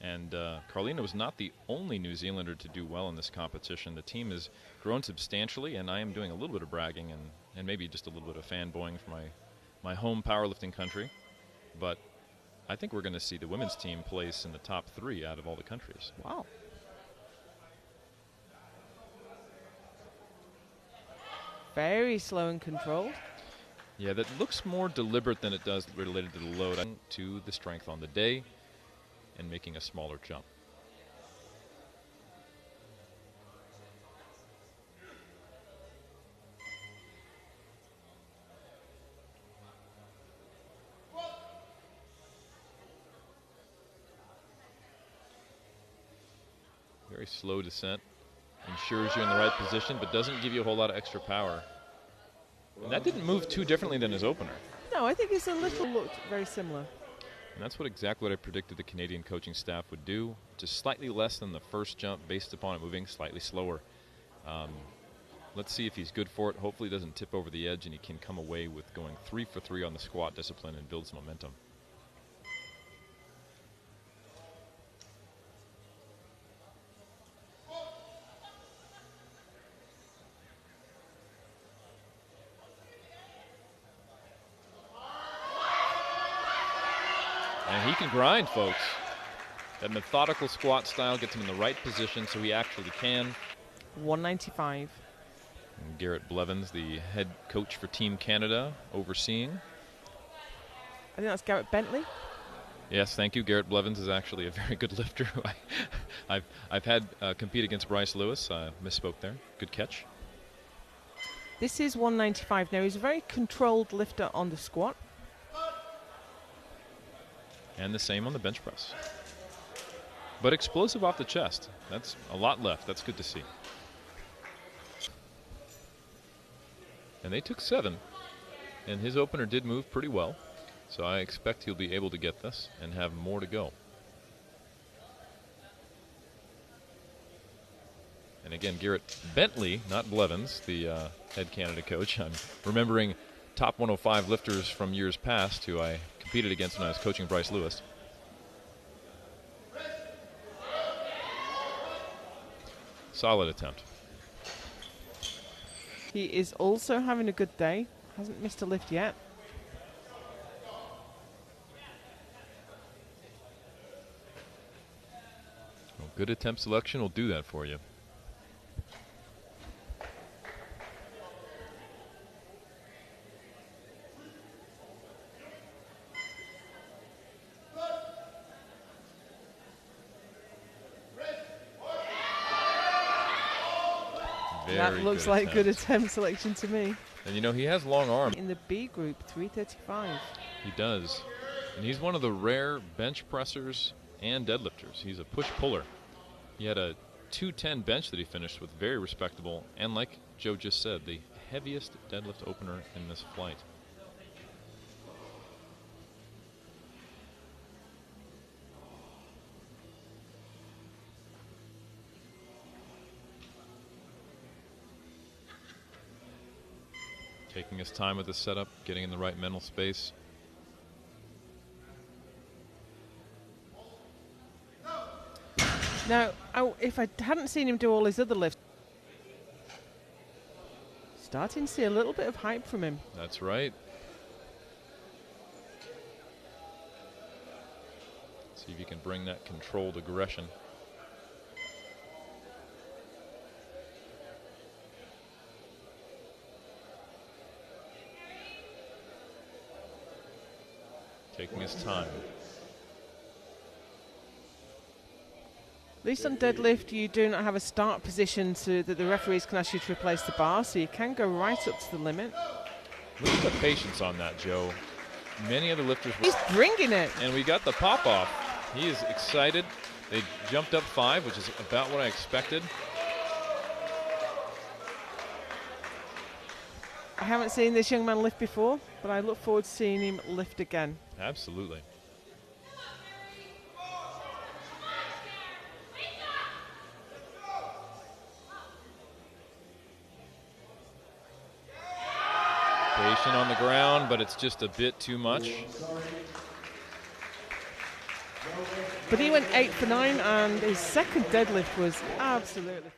And Carlina was not the only New Zealander to do well in this competition. The team has grown substantially, and I am doing a little bit of bragging and maybe just a little bit of fanboying for my home powerlifting country. But I think we're going to see the women's team place in the top 3 out of all the countries. Wow. Very slow and controlled. Yeah, that looks more deliberate than it does related to the load, to the strength on the day and making a smaller jump. Very slow descent. Ensures you're in the right position, but doesn't give you a whole lot of extra power. And that didn't move too differently than his opener. No, I think it's a little looked very similar. And that's exactly what I predicted the Canadian coaching staff would do. Just slightly less than the first jump based upon it moving slightly slower. Let's see if he's good for it. Hopefully he doesn't tip over the edge and he can come away with going 3 for 3 on the squat discipline and build some momentum. And he can grind, folks. That methodical squat style gets him in the right position so he actually can. 195. And Garrett Blevins, the head coach for Team Canada, overseeing. I think that's Garrett Bentley. Yes, thank you. Garrett Blevins is actually a very good lifter. I've had compete against Bryce Lewis. Misspoke there. Good catch. This is 195. Now, he's a very controlled lifter on the squat. And the same on the bench press. But explosive off the chest. That's a lot left. That's good to see. And they took 7. And his opener did move pretty well. So I expect he'll be able to get this and have more to go. And again, Garrett Bentley, not Blevins, the head Canada coach. I'm remembering top 105 lifters from years past who I competed against when I was coaching Bryce Lewis. Solid attempt. He is also having a good day. Hasn't missed a lift yet. Well, good attempt selection will do that for you. That looks like good attempt selection to me. And you know, he has long arms. In the B group, 335. He does. And he's one of the rare bench pressers and deadlifters. He's a push-puller. He had a 210 bench that he finished with, very respectable. And like Joe just said, the heaviest deadlift opener in this flight. Taking his time with the setup, getting in the right mental space. Now, if I hadn't seen him do all his other lifts, starting to see a little bit of hype from him. That's right. See if you can bring that controlled aggression. Taking his time. At least on deadlift, you do not have a start position so that the referees can ask you to replace the bar, so you can go right up to the limit. Look at the patience on that, Joe. Many other lifters. He's bringing it. And we got the pop off. He is excited. They jumped up 5, which is about what I expected. I haven't seen this young man lift before, but I look forward to seeing him lift again. Absolutely. Patient on the ground, but it's just a bit too much. But he went 8 for 9, and his second deadlift was absolutely